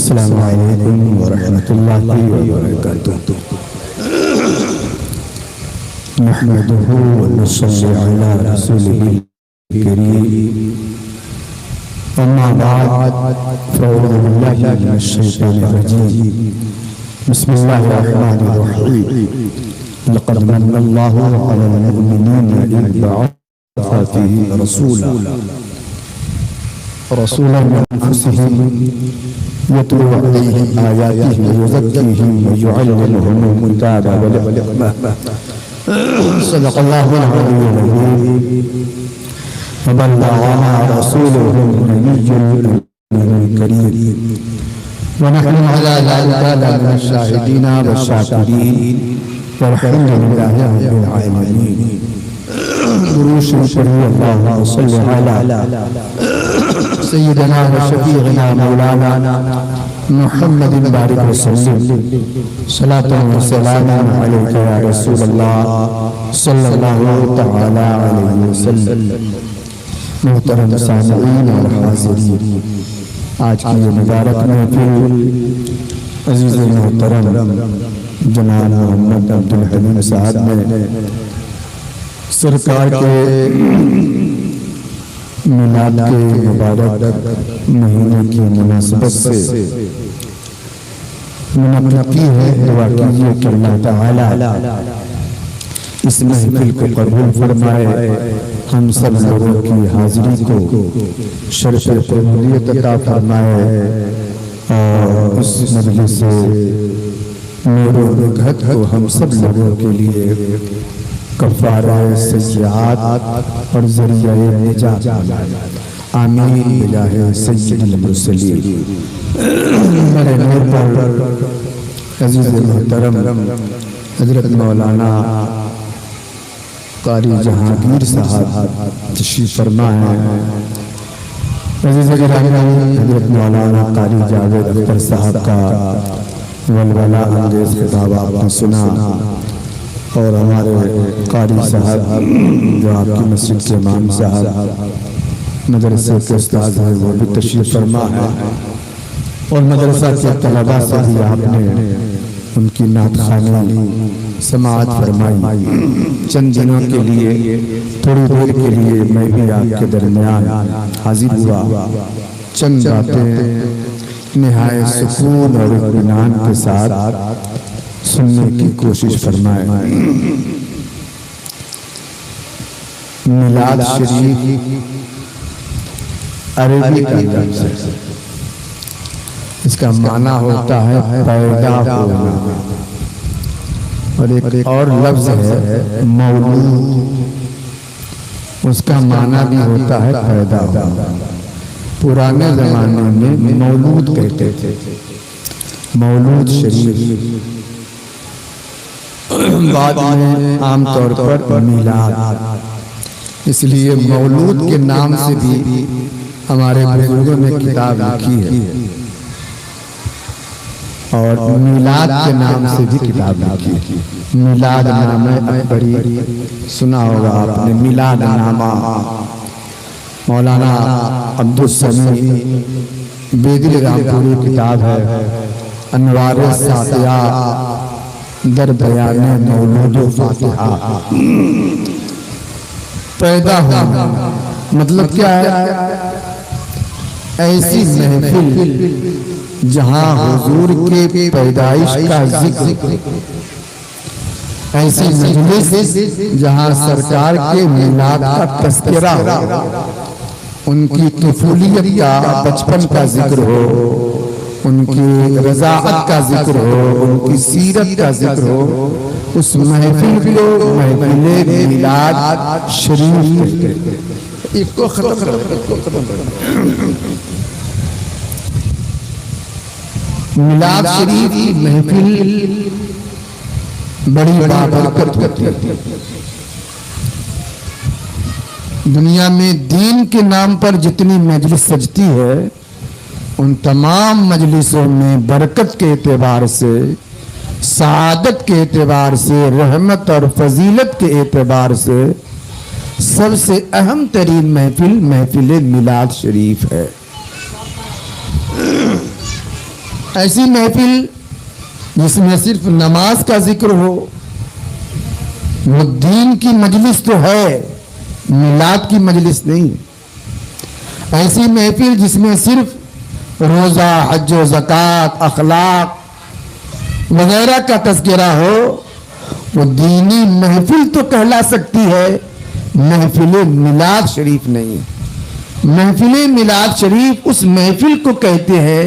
السلام علیکم ورحمۃ اللہ وبرکاتہ۔ نحمده ونصلي على رسوله الكريم، أما بعد فأعوذ بالله من الشيطان الرجيم، بسم الله الرحمن الرحيم، لقد من الله على المؤمنين إذ بعث فيهم رسولا من أنفسهم يتلو عليهم آياته ويزكيهم ويعلمهم الكتاب والحكمة، صدق الله العلي العظيم، وبلغنا رسوله النبي الكريم، ونحن على ذلك من الشاهدين والشاكرين، والحمد لله رب العالمين۔ دروش شریف اللهم صل على سيدنا وشفيعنا مولانا محمد بارك وسلم، صلاة وسلاما عليك يا رسول الله صلى الله تعالى عليه وسلم۔ محترم سامعین اور حاضرین، آج کی یہ مبارک محفل عزیز محترم جناب محمد عبدالحلیم صاحب نے سرکار کے میلاد کے مبارک مہینے کی مناسبت سے منعقد کی ہے۔ دعا کیجیے کہ اللہ تعالی اس محفل کو قبول فرمائے، ہم سب لوگوں کی حاضری کو شرف قبولیت عطا فرمائے، اور اس مجلس سے نور و نگہت کو ہم سب لوگوں کے لیے کفارہ سیئات اور ذریعہ نجات آمین بجاہ سید المرسلین۔ میرے نور پر عزیز محترم حضرت مولانا قاری جہانگیر صاحب تشریف فرما ہیں۔ عزیز گرامی، حضرت مولانا قاری جاوید اختر صاحب کا ولولہ انگیز خطاب آپ نے سنا، اور ہمارے قاری صاحب جو آپ کی مسجد کے امام صاحب مدرسے کے استاد ہیں، وہ بھی تشریف فرما ہے، اور مدرسہ کے طلباء سے بھی آپ نے ان کی نعت خوانی سماعت فرمائی۔ چند دنوں کے لیے، تھوڑی دیر کے لیے میں بھی آپ کے درمیان حاضر ہوا، چند باتیں نہایت سکون اور اطمینان کے ساتھ سننے کی کوشش فرمائے۔ میلاد شریف عربی کا لفظ ہے، اس کا معنی ہوتا ہے پیدا ہونا، اور ایک اور لفظ ہے مولود، اس کا معنی بھی ہوتا ہے پیدا ہونا۔ پرانے زمانے میں مولود کہتے تھے، مولود شریف، بعد میں عام طور پر میلاد، اس لیے مولود کے نام سے بھی ہمارے بزرگوں نے کتاب لکھی ہے، اور میلاد کے نام سے بھی کتاب لکھی ہے۔ میلاد نامہ اکبری سنا ہوگا آپ نے، میلاد نامہ مولانا عبدالسمیع بیدل رامپوری کتاب ہے، انوار ساتیہ در بیان مولود و فاتحہ۔ پیدا ہونا مطلب کیا ہے؟ ایسی محفل جہاں حضور کے پیدائش کا ذکر، ایسی مجلس جہاں سرکار کے میلاد کا تذکرہ ہو، ان کی طفولیت کا، بچپن کا ذکر ہو، ان کی رضاعت کا ذکر ہو، ان کی سیرت کا ذکر ہو، اس محفل کو محفل میلاد شریف کہتے ہیں۔ ایک کو ختم میلاد شریف کی محفل بڑی بابرکت ہوتی ہے۔ دنیا میں دین کے نام پر جتنی مجلس سجتی ہے، ان تمام مجلسوں میں برکت کے اعتبار سے، سعادت کے اعتبار سے، رحمت اور فضیلت کے اعتبار سے سب سے اہم ترین محفل میلاد شریف ہے۔ ایسی محفل جس میں صرف نماز کا ذکر ہو، وہ دین کی مجلس تو ہے، میلاد کی مجلس نہیں۔ ایسی محفل جس میں صرف روزہ، حج و زکوٰۃ، اخلاق وغیرہ کا تذکرہ ہو، وہ دینی محفل تو کہلا سکتی ہے، محفل میلاد شریف نہیں۔ محفل میلاد شریف اس محفل کو کہتے ہیں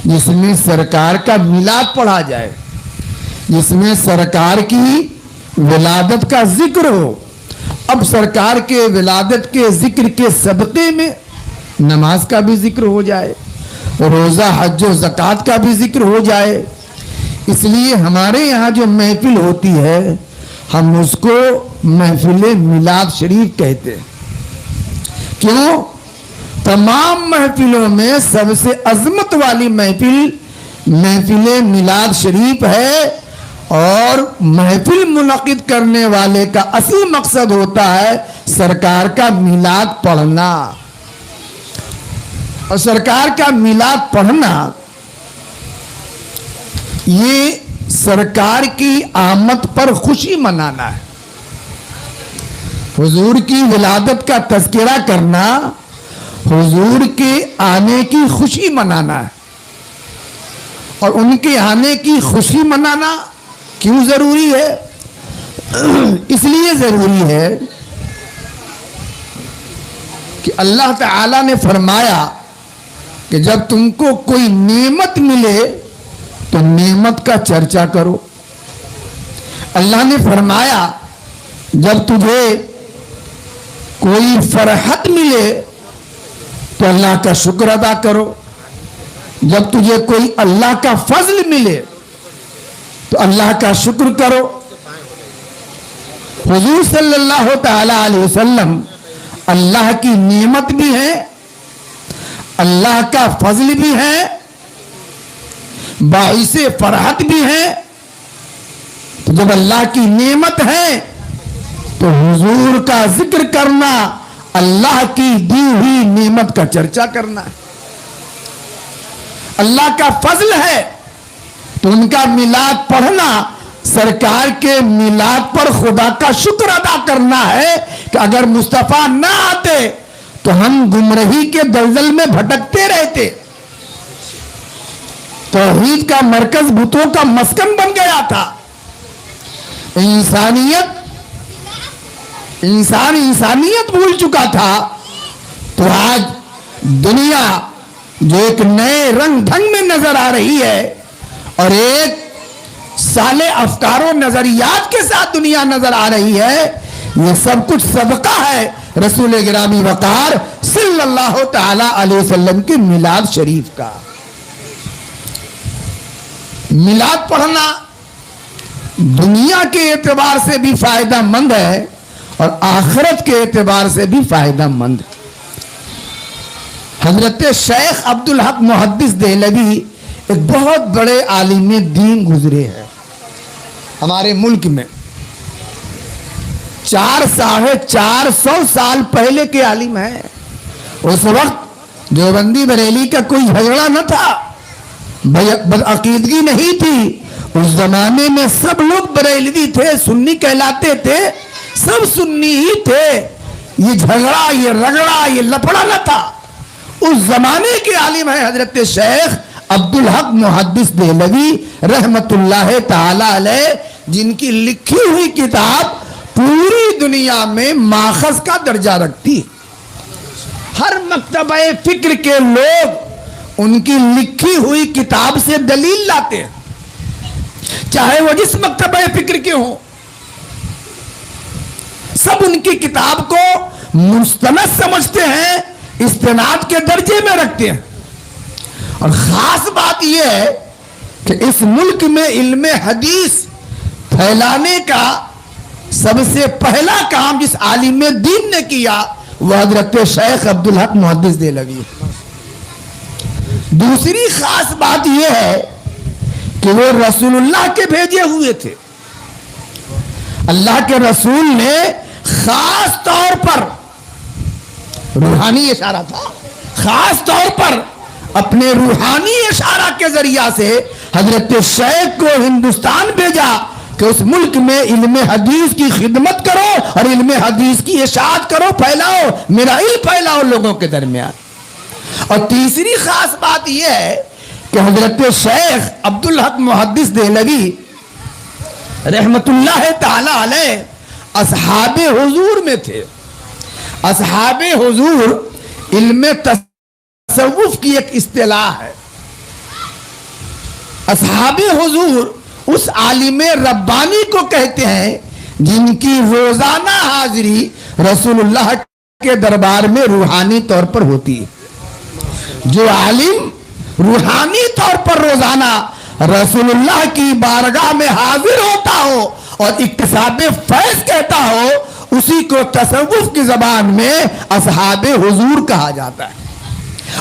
جس میں سرکار کا میلاد پڑھا جائے، جس میں سرکار کی ولادت کا ذکر ہو۔ اب سرکار کے ولادت کے ذکر کے صدقے میں نماز کا بھی ذکر ہو جائے، روزہ، حج و زکوٰۃ کا بھی ذکر ہو جائے۔ اس لیے ہمارے یہاں جو محفل ہوتی ہے ہم اس کو محفل میلاد شریف کہتے ہیں۔ کیوں؟ تمام محفلوں میں سب سے عظمت والی محفل محفل میلاد شریف ہے، اور محفل منعقد کرنے والے کا اصل مقصد ہوتا ہے سرکار کا میلاد پڑھنا۔ اور سرکار کا میلاد پڑھنا یہ سرکار کی آمد پر خوشی منانا ہے، حضور کی ولادت کا تذکرہ کرنا، حضور کے آنے کی خوشی منانا ہے۔ اور ان کے آنے کی خوشی منانا کیوں ضروری ہے؟ اس لیے ضروری ہے کہ اللہ تعالی نے فرمایا کہ جب تم کو کوئی نعمت ملے تو نعمت کا چرچا کرو۔ اللہ نے فرمایا جب تجھے کوئی فرحت ملے تو اللہ کا شکر ادا کرو، جب تجھے کوئی اللہ کا فضل ملے تو اللہ کا شکر کرو۔ حضور صلی اللہ تعالی علیہ وسلم اللہ کی نعمت بھی ہے، اللہ کا فضل بھی ہے، باعث فرحت بھی ہے۔ تو جب اللہ کی نعمت ہے تو حضور کا ذکر کرنا، اللہ کی دی ہوئی نعمت کا چرچا کرنا ہے۔ اللہ کا فضل ہے تو ان کا میلاد پڑھنا، سرکار کے میلاد پر خدا کا شکر ادا کرنا ہے کہ اگر مصطفیٰ نہ آتے تو ہم گمراہی کے دلدل میں بھٹکتے رہتے، توحید کا مرکز بتوں کا مسکن بن گیا تھا، انسانیت بھول چکا تھا۔ تو آج دنیا جو ایک نئے رنگ ڈھنگ میں نظر آ رہی ہے اور ایک سالے افکار و نظریات کے ساتھ دنیا نظر آ رہی ہے، یہ سب کچھ صدقہ ہے رسول گرامی وقار صلی اللہ تعالی علیہ وسلم کے میلاد شریف کا۔ میلاد پڑھنا دنیا کے اعتبار سے بھی فائدہ مند ہے اور آخرت کے اعتبار سے بھی فائدہ مند ہے۔ حضرت شیخ عبدالحق محدث دہلوی ایک بہت بڑے عالم دین گزرے ہیں ہمارے ملک میں، 450 سال پہلے کے عالم ہیں۔ اس وقت دیوبندی بریلی کا کوئی جھگڑا نہ تھا، بدعقیدگی نہیں تھی۔ اس زمانے میں سب لوگ بریلوی تھے، سنی کہلاتے تھے، سب سنی ہی تھے۔ یہ جھگڑا، یہ رگڑا، یہ لپڑا نہ تھا۔ اس زمانے کے عالم ہیں حضرت شیخ عبدالحق محدث دہلوی رحمت اللہ تعالی علیہ، جن کی لکھی ہوئی کتاب پوری دنیا میں ماخذ کا درجہ رکھتی۔ ہر مکتبہ فکر کے لوگ ان کی لکھی ہوئی کتاب سے دلیل لاتے ہیں، چاہے وہ جس مکتبہ فکر کے ہوں، سب ان کی کتاب کو مستند سمجھتے ہیں، استناد کے درجے میں رکھتے ہیں۔ اور خاص بات یہ ہے کہ اس ملک میں علم حدیث پھیلانے کا سب سے پہلا کام جس عالم دین نے کیا وہ حضرت شیخ عبدالحق محدث دہلوی۔ دوسری خاص بات یہ ہے کہ وہ رسول اللہ کے بھیجے ہوئے تھے۔ اللہ کے رسول نے خاص طور پر، روحانی اشارہ تھا، خاص طور پر اپنے روحانی اشارہ کے ذریعہ سے حضرت شیخ کو ہندوستان بھیجا کہ اس ملک میں علم حدیث کی خدمت کرو اور علم حدیث کی اشاعت کرو، پھیلاؤ، میرا علم پھیلاؤ لوگوں کے درمیان۔ اور تیسری خاص بات یہ ہے کہ حضرت شیخ عبدالحق محدث دہلوی رحمت اللہ تعالی علیہ اصحاب حضور میں تھے۔ اصحاب حضور علم تصوف کی ایک اصطلاح ہے۔ اصحاب حضور اس عالم ربانی کو کہتے ہیں جن کی روزانہ حاضری رسول اللہ کے دربار میں روحانی طور پر ہوتی ہے۔ جو عالم روحانی طور پر روزانہ رسول اللہ کی بارگاہ میں حاضر ہوتا ہو اور اکتساب فیض کہتا ہو، اسی کو تصوف کی زبان میں اصحاب حضور کہا جاتا ہے۔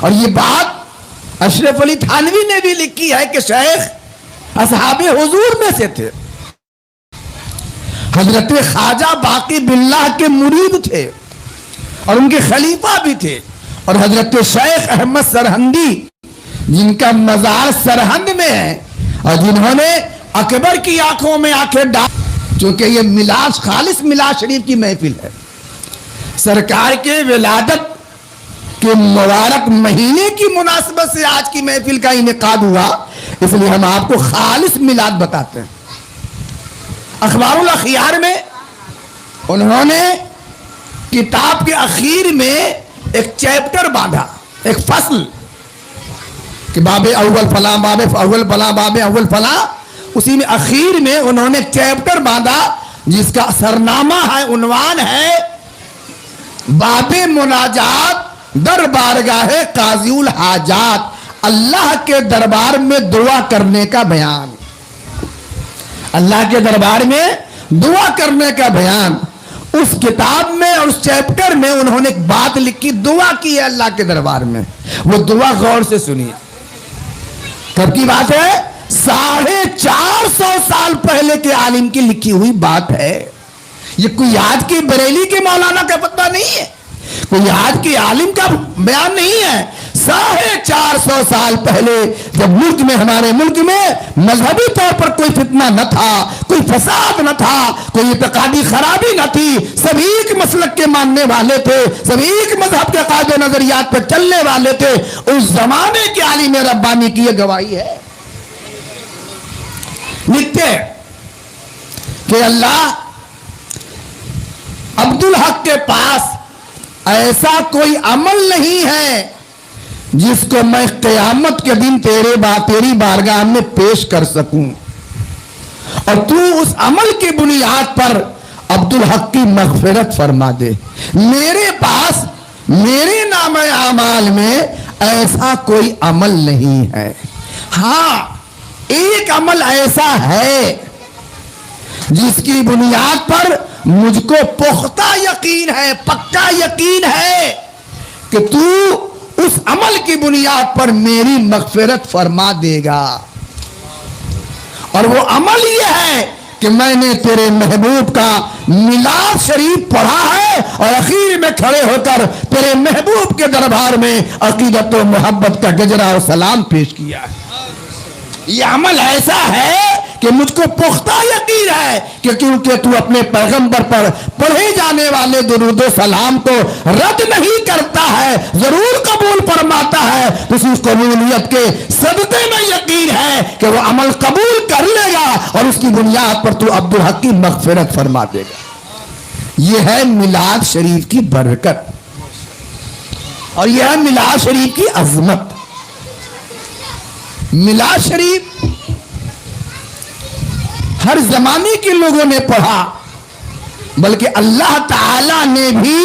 اور یہ بات اشرف علی تھانوی نے بھی لکھی ہے کہ شیخ اصحاب حضور میں سے تھے۔ حضرت خواجہ باقی باللہ کے مرید تھے اور ان کے خلیفہ بھی تھے، اور حضرت شیخ احمد سرہندی جن کا مزار سرہند میں ہے اور جنہوں نے اکبر کی آنکھوں میں آنکھیں ڈال، چونکہ یہ میلاد خالص میلاد شریف کی محفل ہے، سرکار کے ولادت کے مبارک مہینے کی مناسبت سے آج کی محفل کا انعقاد ہوا، اس لیے ہم آپ کو خالص میلاد بتاتے ہیں۔ اخبار الاخیار میں انہوں نے کتاب کے اخیر میں ایک چیپٹر باندھا، ایک فصل کہ باب اول فلاں، باب اول فلاں، باب اول فلاں، اسی میں اخیر میں انہوں نے چیپٹر باندھا جس کا سرنامہ ہے، عنوان ہے باب مناجات در بارگاہ قاضی الحاجات، اللہ کے دربار میں دعا کرنے کا بیان۔ اللہ کے دربار میں دعا کرنے کا بیان۔ اس کتاب میں اور اس چیپٹر میں انہوں نے ایک بات لکھی، دعا کی ہے اللہ کے دربار میں، وہ دعا غور سے سنیے۔ کب کی بات ہے؟ 450 سال پہلے کے عالم کی لکھی ہوئی بات ہے۔ یہ کوئی آج کے بریلی کے مولانا کا فتویٰ نہیں ہے، کوئی آج کے عالم کا بیان نہیں ہے۔ 450 سال پہلے جب ملک میں، ہمارے ملک میں مذہبی طور پر کوئی فتنہ نہ تھا، کوئی فساد نہ تھا، کوئی اعتقادی خرابی نہ تھی، سب ایک مسلک کے ماننے والے تھے، سب ایک مذہب کے قاعدے نظریات پر چلنے والے تھے، اس زمانے کے عالم ربانی کی یہ گواہی ہے۔ لکھتے ہیں کہ اللہ عبدالحق کے پاس ایسا کوئی عمل نہیں ہے جس کو میں قیامت کے دن تیری بارگاہ میں پیش کر سکوں، اور تو اس عمل کی بنیاد پر عبدالحق کی مغفرت فرما دے۔ میرے پاس میرے نام اعمال میں ایسا کوئی عمل نہیں ہے۔ ہاں، ایک عمل ایسا ہے جس کی بنیاد پر مجھ کو پختہ یقین ہے، پکا یقین ہے کہ تو اس عمل کی بنیاد پر میری مغفرت فرما دے گا، اور وہ عمل یہ ہے کہ میں نے تیرے محبوب کا میلاد شریف پڑھا ہے اور اخیر میں کھڑے ہو کر تیرے محبوب کے دربار میں عقیدت و محبت کا گجرا و سلام پیش کیا ہے۔ یہ عمل ایسا ہے کہ مجھ کو پختہ یقین ہے کہ کیونکہ تو اپنے پیغمبر پر پڑھے جانے والے درود و سلام کو رد نہیں کرتا ہے، ضرور قبول فرماتا ہے، اسی قبولیت کے صدقے میں یقین ہے کہ وہ عمل قبول کر لے گا اور اس کی بنیاد پر تو عبدالحق کی مغفرت فرما دے گا۔ یہ ہے میلاد شریف کی برکت، اور یہ ہے میلاد شریف کی عظمت۔ میلاد شریف ہر زمانے کے لوگوں نے پڑھا، بلکہ اللہ تعالی نے بھی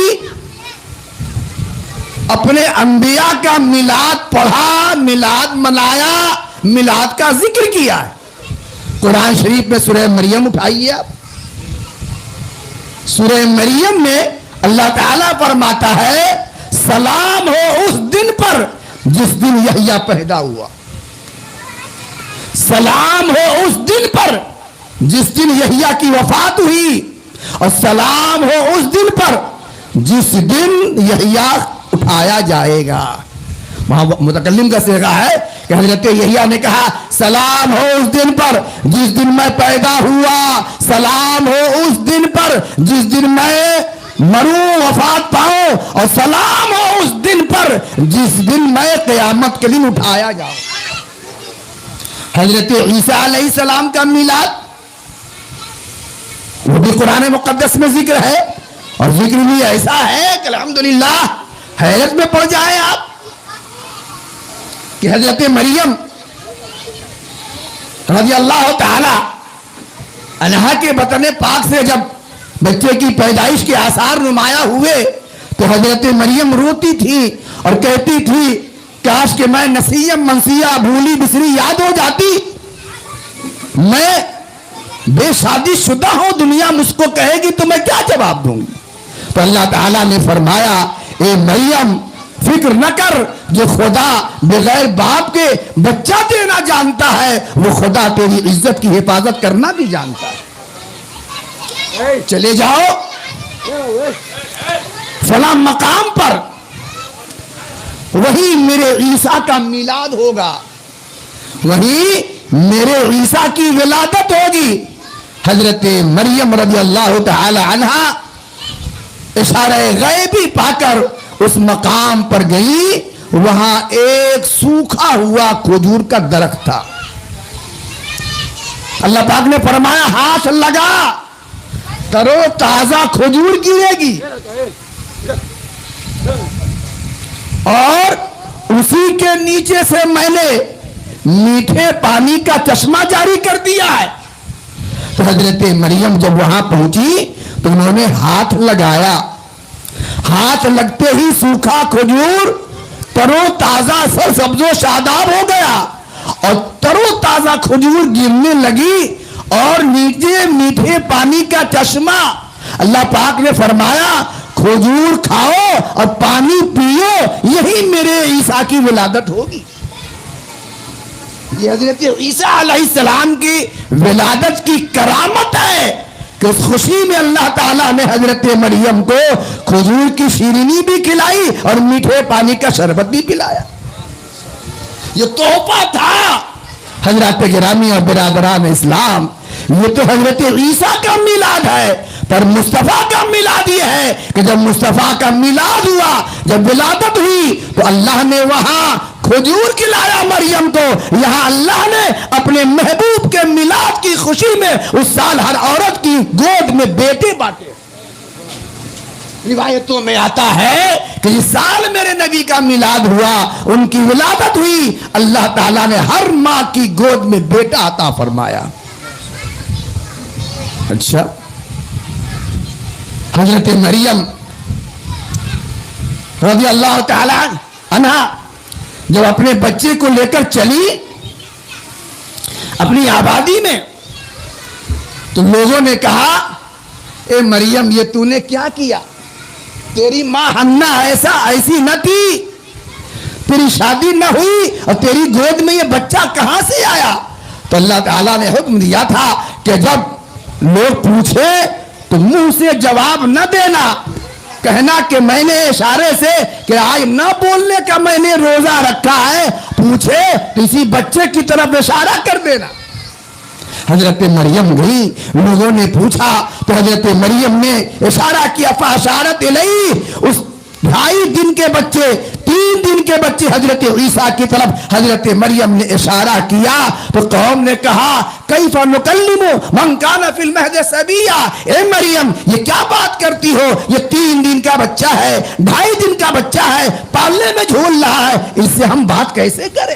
اپنے انبیاء کا میلاد پڑھا، میلاد منایا، میلاد کا ذکر کیا ہے۔ قرآن شریف میں سورہ مریم اٹھائیے آپ، سورہ مریم میں اللہ تعالیٰ فرماتا ہے سلام ہو اس دن پر جس دن یحییٰ پیدا ہوا، سلام ہو اس دن پر جس دن یحییٰ کی وفات ہوئی، اور سلام ہو اس دن پر جس دن یحییٰ اٹھایا جائے گا۔ وہاں متکلم کا صیغہ ہے کہ حضرت یحییٰ نے کہا سلام ہو اس دن پر جس دن میں پیدا ہوا، سلام ہو اس دن پر جس دن میں مروں وفات پاؤں، اور سلام ہو اس دن پر جس دن میں قیامت کے دن اٹھایا جاؤں۔ حضرت عیسیٰ علیہ السلام کا میلاد وہ بھی قرآن مقدس میں ذکر ہے، اور ذکر بھی ایسا ہے کہ الحمدللہ حیرت میں پڑ جائیں آپ کہ حضرت مریم رضی اللہ تعالی عنہا کے بطن پاک سے جب بچے کی پیدائش کے آثار نمایاں ہوئے تو حضرت مریم روتی تھی اور کہتی تھی کاش کہ میں نسیم منسیہ بھولی بسری یاد ہو جاتی، میں بے شادی شدہ ہوں، دنیا مجھ کو کہے گی تو میں کیا جواب دوں گی؟ تو اللہ تعالیٰ نے فرمایا اے مریم فکر نہ کر، جو خدا بغیر باپ کے بچہ دینا جانتا ہے وہ خدا تیری عزت کی حفاظت کرنا بھی جانتا ہے۔ چلے جاؤ فلاں مقام پر، وہی میرے عیسیٰ کا میلاد ہوگا، وہی میرے عیسیٰ کی ولادت ہوگی۔ حضرت مریم رضی اللہ تعالی عنہا اشارہ غیبی پا کر اس مقام پر گئی، وہاں ایک سوکھا ہوا کھجور کا درخت تھا۔ اللہ پاک نے فرمایا ہاتھ لگا ترو تازہ کھجور گرے گی، اور اسی کے نیچے سے میں نے میٹھے پانی کا چشمہ جاری کر دیا ہے۔ تو حضرت مریم جب وہاں پہنچی تو انہوں نے ہاتھ لگایا، ہاتھ لگتے ہی سوکھا کھجور ترو تازہ سرسبز و شاداب ہو گیا، اور ترو تازہ کھجور گرنے لگی، اور نیچے میٹھے پانی کا چشمہ۔ اللہ پاک نے فرمایا کھجور کھاؤ اور پانی پیو، یہی میرے عیسیٰ کی ولادت ہوگی۔ یہ حضرت عیسیٰ علیہ السلام کی ولادت کی کرامت ہے کہ اس خوشی میں اللہ تعالیٰ نے حضرت مریم کو کھجور کی شیرینی بھی کھلائی اور میٹھے پانی کا شربت بھی پلایا۔ یہ تحفہ تھا حضرات گرامی اور برادران اسلام۔ یہ تو حضرت عیسیٰ کا میلاد ہے، پر مصطفیٰ کا میلاد یہ ہے کہ جب مصطفیٰ کا میلاد ہوا، جب ولادت ہوئی تو اللہ نے وہاں کھجور کھلایا مریم کو، یہاں اللہ نے اپنے محبوب کے میلاد کی خوشی میں اس سال ہر عورت کی گود میں بیٹے بانٹے۔ روایتوں میں آتا ہے کہ اس سال میرے نبی کا میلاد ہوا، ان کی ولادت ہوئی، اللہ تعالیٰ نے ہر ماں کی گود میں بیٹا عطا فرمایا۔ اچھا، حضرت مریم رضی اللہ تعالی عنہا جب اپنے بچے کو لے کر چلی اپنی آبادی میں تو لوگوں نے کہا اے مریم یہ تو نے کیا کیا؟ تیری ماں حنا ایسی نہ تھی، تیری شادی نہ ہوئی، اور تیری گود میں یہ بچہ کہاں سے آیا؟ تو اللہ تعالیٰ نے حکم دیا تھا کہ جب لوگ پوچھے تو منہ سے جواب نہ دینا، کہنا کہ میں نے اشارے سے کہ آج نہ بولنے کا میں نے روزہ رکھا ہے، پوچھے تو اسی بچے کی طرف اشارہ کر دینا۔ حضرت مریم گئی، لوگوں نے پوچھا تو حضرت مریم نے اشارہ کیا، فاشارت الیہ، اس 2.5 دن کے بچے 3 دن کے بچے حضرت عیسیٰ کی طرف حضرت مریم نے اشارہ کیا تو قوم نے کہا کیف نکلم من کان فی المہد صبیا، اے مریم یہ کیا بات کرتی ہو، یہ 3 دن کا بچہ ہے، 2.5 دن کا بچہ ہے، پالنے میں جھول رہا ہے، اس سے ہم بات کیسے کریں؟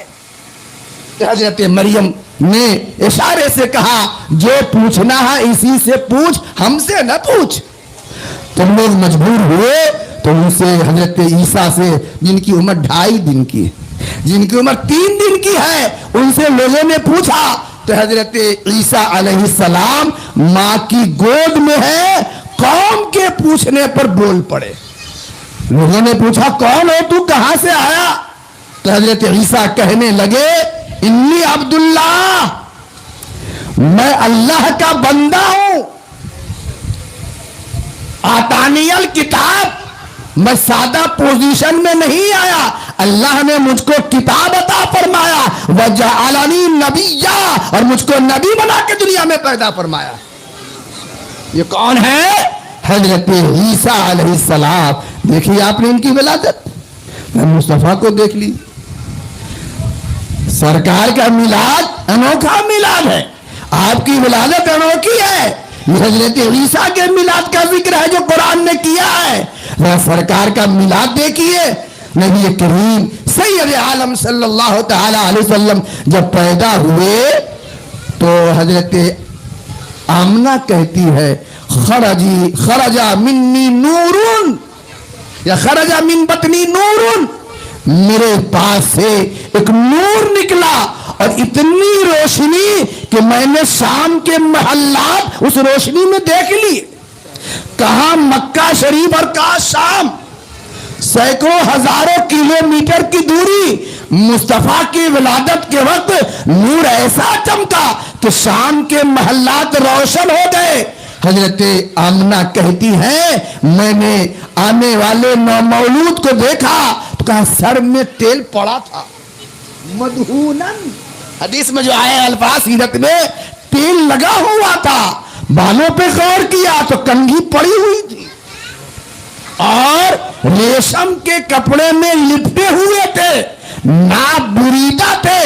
حضرت مریم نے اشارے سے کہا جو پوچھنا ہے اسی سے پوچھ، ہم سے نہ پوچھ۔ تو لوگ مجبور ہوئے تو ان سے حضرت عیسیٰ سے جن کی عمر 2.5 دن کی، جن کی عمر 3 دن کی ہے، ان سے لوگوں نے پوچھا تو حضرت عیسیٰ علیہ السلام ماں کی گود میں ہے، قوم کے پوچھنے پر بول پڑے۔ لوگوں نے پوچھا کون ہو تو، کہاں سے آیا؟ تو حضرت عیسیٰ کہنے لگے انی عبداللہ، میں اللہ کا بندہ ہوں، آتانی الکتاب، میں سادہ پوزیشن میں نہیں آیا، اللہ نے مجھ کو کتاب عطا فرمایا، وجعلنی نبیا، اور مجھ کو نبی بنا کے دنیا میں پیدا فرمایا۔ یہ کون ہے؟ حضرت عیسیٰ علیہ السلام۔ دیکھیے آپ نے ان کی ولادت، مصطفیٰ کو دیکھ لی۔ سرکار کا میلاد انوکھا میلاد ہے، آپ کی ولادت انوکھی ہے۔ یہ حضرت عیسیٰ کے میلاد کا ذکر ہے جو قرآن نے کیا ہے۔ سرکار کا میلاد دیکھیے، نبی کریم سید عالم صلی اللہ تعالی علیہ وسلم جب پیدا ہوئے تو حضرت آمنہ کہتی ہے خرج منی نورن، یا خرج من بطنی نورن، میرے پاس سے ایک نور نکلا اور اتنی روشنی کہ میں نے شام کے محلات اس روشنی میں دیکھ لی۔ کہاں مکہ شریف اور کہاں شام، سینکڑوں ہزاروں کلومیٹر کی دوری۔ مصطفیٰ کی ولادت کے وقت نور ایسا چمکا کہ شام کے محلات روشن ہو گئے۔ حضرت آمنہ کہتی ہے میں نے آنے والے نومولود کو دیکھا تو کہا سر میں تیل پڑا تھا، مدہونن، حدیث میں جو آئے الفاظ سیرت میں تیل لگا ہوا تھا۔ بالوں پہ غور کیا تو کنگھی پڑی ہوئی تھی اور ریشم کے کپڑے میں لپٹے ہوئے تھے، ناپ بریدہ تھے،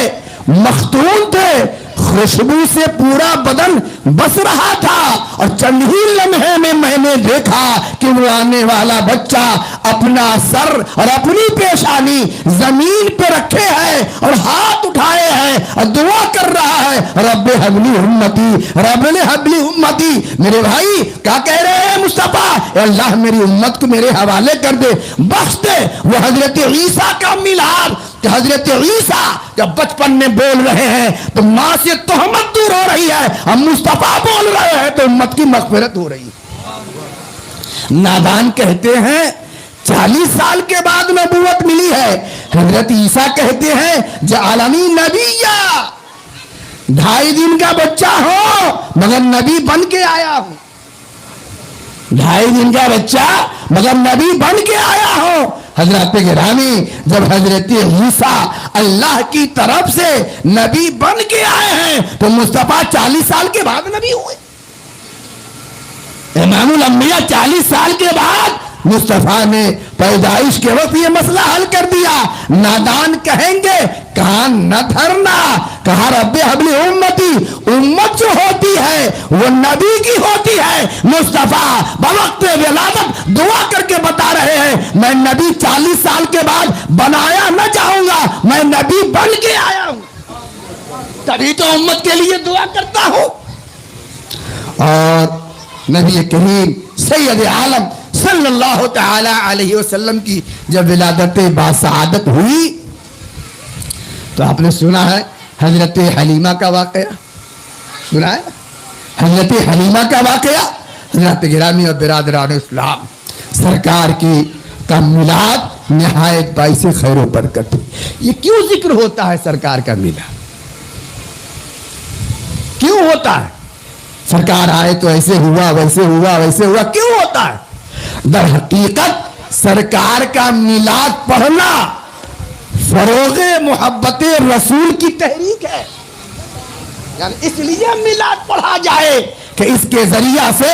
مختون تھے، خوشبو سے پورا بدن بس رہا تھا۔ اور چند ہی لمحے میں میں نے دیکھا کہ وہ آنے والا بچہ اپنا سر اور اپنی پیشانی زمین پہ رکھے ہے اور ہاتھ اٹھائے ہیں اور دعا کر رہا ہے رب حبلی امتی، رب نے حبلی امتی۔ میرے بھائی کیا کہہ رہے ہیں مصطفیٰ؟ اے اللہ میری امت کو میرے حوالے کر دے، بخش دے۔ وہ حضرت عیسیٰ کا میلاد کہ حضرت عیسیٰ جب بچپن میں بول رہے ہیں تو ماں سے تہمت دور ہو رہی ہے، ہم مصطفیٰ بول رہے ہیں تو امت کی مغفرت ہو رہی ہے۔ نادان کہتے ہیں 40 سال کے بعد نبوت ملی ہے، حضرت عیسیٰ کہتے ہیں جعلنی نبیا، 2.5 دن کا بچہ ہو مگر نبی بن کے آیا ہوں، 2.5 دن کا بچہ مگر نبی بن کے آیا ہو۔ حضرت گرامی جب حضرت عیسیٰ اللہ کی طرف سے نبی بن کے آئے ہیں تو مصطفیٰ 40 سال کے بعد نبی ہوئے۔ امام الانبیاء 40 سال کے بعد مصطفیٰ نے پیدائش کے وقت یہ مسئلہ حل کر دیا۔ نادان کہیں گے کان نہ دھرنا، کہا رب حبلی امتی، امت جو ہوتی ہے وہ نبی کی ہوتی ہے۔ مصطفیٰ بوقت ولادت دعا کر کے بتا رہے ہیں میں نبی 40 سال کے بعد بنایا نہ جاؤں گا، میں نبی بن کے آیا ہوں، تبھی تو امت کے لیے دعا کرتا ہوں۔ اور نبی کریم سید عالم صلی اللہ تعالی علیہ وسلم کی جب ولادت باسعادت ہوئی تو آپ نے سنا ہے حضرت حلیمہ کا واقعہ، سنا ہے حضرت حلیمہ کا واقعہ۔ حضرت گرامی اور برادران اسلام، سرکار کی کا میلاد نہایت باعث خیر و برکت۔ یہ کیوں ذکر ہوتا ہے سرکار کا میلاد؟ کیوں ہوتا ہے؟ سرکار آئے تو ایسے ہوا ویسے ہوا ویسے ہوا، کیوں ہوتا ہے؟ در حقیقت سرکار کا میلاد پڑھنا فروغ محبت رسول کی تحریک ہے، یعنی اس لیے میلاد پڑھا جائے کہ اس کے ذریعہ سے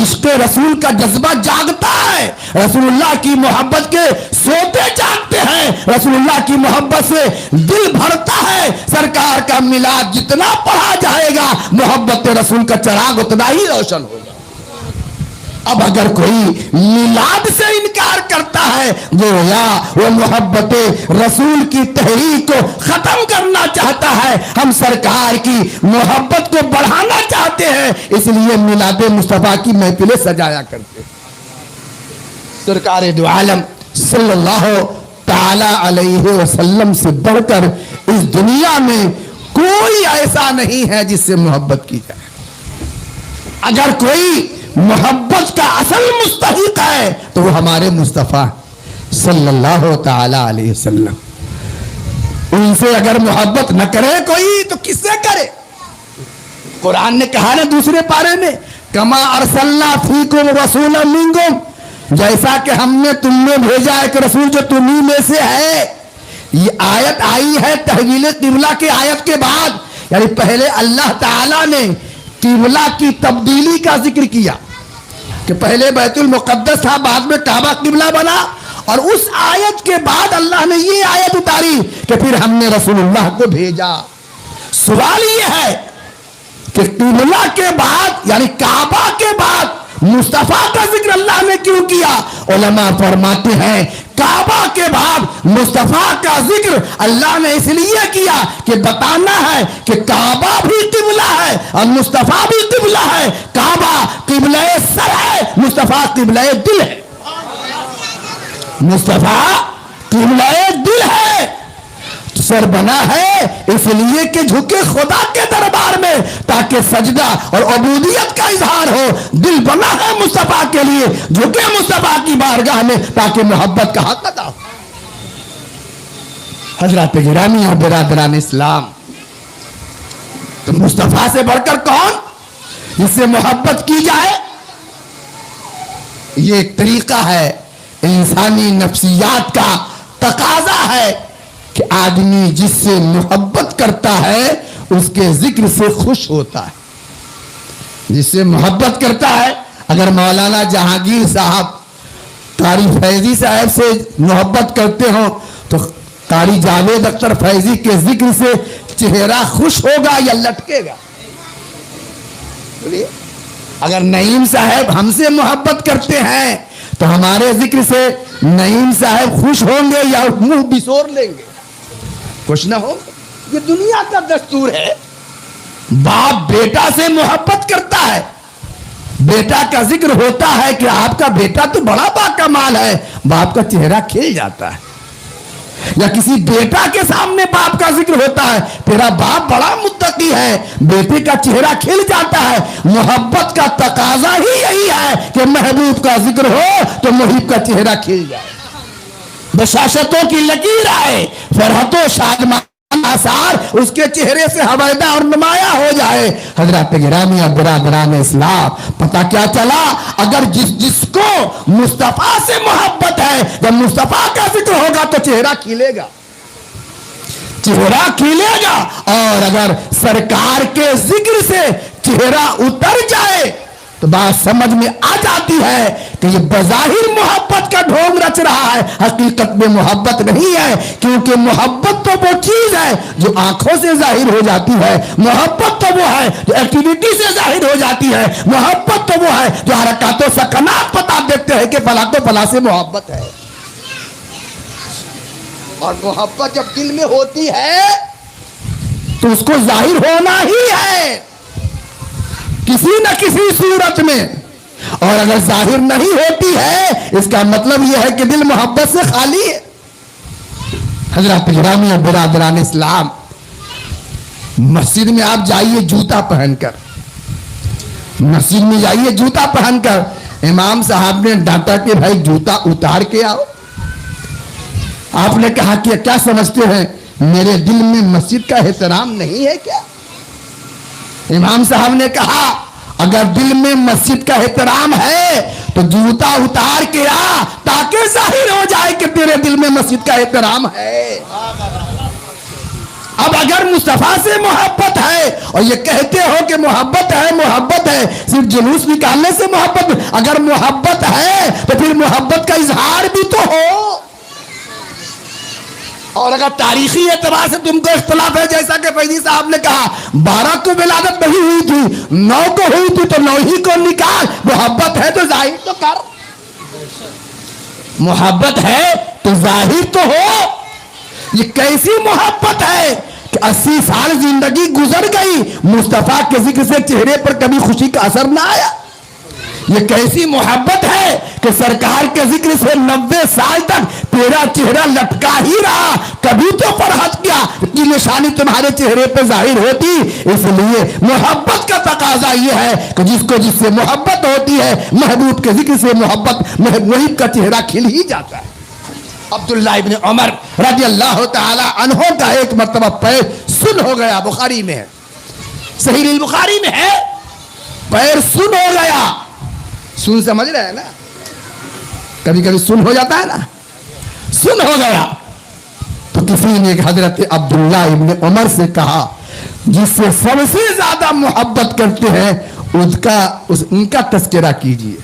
عشق رسول کا جذبہ جاگتا ہے، رسول اللہ کی محبت کے سوتے جاگتے ہیں، رسول اللہ کی محبت سے دل بھرتا ہے۔ سرکار کا میلاد جتنا پڑھا جائے گا محبت رسول کا چراغ اتنا ہی روشن ہوگا۔ اب اگر کوئی میلاد سے انکار کرتا ہے گویا وہ محبت رسول کی تحریک کو ختم کرنا چاہتا ہے، ہم سرکار کی محبت کو بڑھانا چاہتے ہیں، اس لیے میلاد مصطفیٰ کی محفلیں سجایا کرتے ہیں۔ سرکار دو عالم صلی اللہ تعالی علیہ وسلم سے بڑھ کر اس دنیا میں کوئی ایسا نہیں ہے جس سے محبت کی جائے۔ اگر کوئی محبت کا اصل مستحق ہے تو وہ ہمارے مصطفیٰ صلی اللہ تعالی علیہ وسلم۔ ان سے اگر محبت نہ کرے کوئی تو کس سے کرے؟ قرآن نے کہا نا دوسرے پارے میں کما ارسلنا فیکم رسولا منکم، جیسا کہ ہم نے تم میں بھیجا ایک رسول جو تمہیں میں سے ہے۔ یہ آیت آئی ہے تحویل قبلہ کے آیت کے بعد، یعنی پہلے اللہ تعالیٰ نے قبلہ کی تبدیلی کا ذکر کیا کہ پہلے بیت المقدس تھا، بعد میں کعبہ قبلہ بنا، اور اس آیت کے بعد اللہ نے یہ آیت اتاری کہ پھر ہم نے رسول اللہ کو بھیجا۔ سوال یہ ہے کہ قبلہ کے بعد یعنی کعبہ کے بعد مصطفیٰ کا ذکر اللہ نے کیوں کیا؟ علماء فرماتے ہیں کعبہ کے بعد مصطفیٰ کا ذکر اللہ نے اس لیے کیا کہ بتانا ہے کہ کعبہ بھی قبلہ ہے اور مصطفیٰ بھی قبلہ ہے۔ کعبہ قبلہ سر ہے، مصطفیٰ قبلہ دل ہے۔ مصطفیٰ قبلہ دل ہے، سر بنا ہے اس لیے کہ جھکے خدا کے دربار میں تاکہ سجدہ اور عبودیت کا اظہار ہو۔ دل بنا ہے مصطفیٰ کے لیے، جھکے مصطفیٰ کی بارگاہ میں تاکہ محبت کا حق ادا ہو۔ حضرات گرامی اور برادران اسلام، تو مصطفیٰ سے بڑھ کر کون جس سے محبت کی جائے؟ یہ ایک طریقہ ہے، انسانی نفسیات کا تقاضا ہے کہ آدمی جس سے محبت کرتا ہے اس کے ذکر سے خوش ہوتا ہے۔ جس سے محبت کرتا ہے، اگر مولانا جہانگیر صاحب قاری فیضی صاحب سے محبت کرتے ہوں تو قاری جاوید اختر فیضی کے ذکر سے چہرہ خوش ہوگا یا لٹکے گا؟ اگر نعیم صاحب ہم سے محبت کرتے ہیں تو ہمارے ذکر سے نعیم صاحب خوش ہوں گے یا منہ بسور لیں گے؟ کچھ نہ ہو۔ یہ دنیا کا دستور ہے۔ باپ بیٹا سے محبت کرتا ہے، بیٹا کا ذکر ہوتا ہے کہ آپ کا بیٹا تو بڑا باکمال ہے، باپ کا چہرہ کھل جاتا ہے۔ یا کسی بیٹا کے سامنے باپ کا ذکر ہوتا ہے، تیرا باپ بڑا متقی ہے، بیٹے کا چہرہ کھل جاتا ہے۔ محبت کا تقاضا ہی یہی ہے کہ محبوب کا ذکر ہو تو محب کا چہرہ کھل جائے، بشاشتوں کی لکیر آئے، فرحت و شادمان آثار اس کے چہرے سے حویدہ اور نمایاں ہو جائے۔ حضرات گرامی اور برادران اسلام، پتہ کیا چلا؟ اگر جس کو مصطفیٰ سے محبت ہے، جب مصطفیٰ کا ذکر ہوگا تو چہرہ کھلے گا، چہرہ کھلے گا، اور اگر سرکار کے ذکر سے چہرہ اتر جائے تو بات سمجھ میں آ جاتی ہے کہ یہ بظاہر محبت کا ڈھونگ رچ رہا ہے، حقیقت میں محبت نہیں ہے، کیونکہ محبت تو وہ چیز ہے جو آنکھوں سے ظاہر ہو جاتی ہے، محبت تو وہ ہے جو ایکٹیویٹی سے ظاہر ہو جاتی ہے، محبت تو وہ ہے جو حرکات و سکنات بتا دیتے ہیں کہ فلاں تو فلاں سے محبت ہے۔ اور محبت جب دل میں ہوتی ہے تو اس کو ظاہر ہونا ہی ہے کسی نہ کسی صورت میں، اور اگر ظاہر نہیں ہوتی ہے اس کا مطلب یہ ہے کہ دل محبت سے خالی ہے۔ حضرات گرامی اور برادران اسلام، مسجد میں آپ جائیے جوتا پہن کر، مسجد میں جائیے جوتا پہن کر، امام صاحب نے ڈانٹا کہ بھائی جوتا اتار کے آؤ، آپ نے کہا کہ کیا سمجھتے ہیں میرے دل میں مسجد کا احترام نہیں ہے کیا؟ امام صاحب نے کہا اگر دل میں مسجد کا احترام ہے تو جوتا اتار کے آ تاکہ ظاہر ہو جائے کہ تیرے دل میں مسجد کا احترام ہے۔ اب اگر مصطفیٰ سے محبت ہے اور یہ کہتے ہو کہ محبت ہے صرف جلوس نکالنے سے محبت، اگر محبت ہے تو پھر محبت کا اظہار بھی تو ہو۔ اور اگر تاریخی اعتبار سے تم کو اختلاف ہے، جیسا کہ فیضی صاحب نے کہا 12 کو ولادت نہیں ہوئی تھی، 9 کو ہوئی تھی تو 9 ہی کو نکال، محبت ہے تو ظاہر تو کر، محبت ہے تو ظاہر تو ہو۔ یہ کیسی محبت ہے کہ 80 سال زندگی گزر گئی، مصطفیٰ کے ذکر سے چہرے پر کبھی خوشی کا اثر نہ آیا؟ یہ کیسی محبت ہے کہ سرکار کے ذکر سے 90 سال تک تیرا چہرہ لٹکا ہی رہا، کبھی تو فرحت کیا کی نشانی تمہارے چہرے پہ ظاہر ہوتی؟ اس لیے محبت کا تقاضا یہ ہے کہ جس کو جس سے محبت ہوتی ہے، محبوب کے ذکر سے محبت، محب کا چہرہ کھل ہی جاتا ہے۔ عبداللہ ابن عمر رضی اللہ تعالی عنہ کا ایک مرتبہ پیر سن ہو گیا، بخاری میں ہے، صحیح البخاری میں ہے، پیر سن ہو گیا۔ سن سمجھ رہے ہیں نا، کبھی کبھی سن ہو جاتا ہے نا، سن ہو گیا تو کسی نے حضرت عبداللہ ابن عمر سے کہا جس سے سب سے زیادہ محبت کرتے ہیں ان کا تذکرہ کیجئے،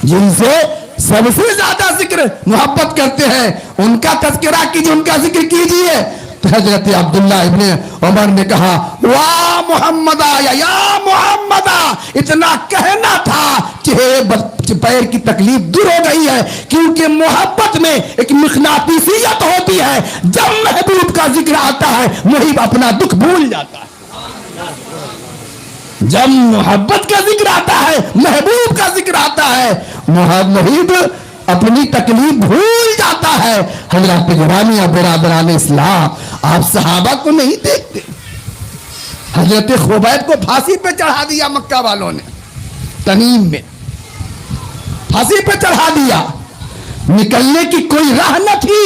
جن سے سب سے زیادہ ذکر محبت کرتے ہیں ان کا تذکرہ کیجئے، ان کا ذکر کیجئے۔ تو حضرت عبداللہ ابن عمر نے کہا واہ محمدہ یا محمدہ، اتنا کہنا تھا چہرے پیر کی تکلیف دور ہو گئی ہے، کیونکہ محبت میں ایک مقناطیسیت ہوتی ہے، جب محبوب کا ذکر آتا ہے محب اپنا دکھ بھول جاتا ہے، جب محبت کا ذکر آتا ہے، محبوب کا ذکر آتا ہے، محب اپنی تکلیف بھول جاتا ہے۔ حضرات گرامی اور برادران اسلام، آپ صحابہ کو نہیں دیکھتے، حضرت خبیب کو پھانسی پہ چڑھا دیا مکہ والوں نے، تنعیم میں پھانسی پہ چڑھا دیا، نکلنے کی کوئی راہ نہ تھی،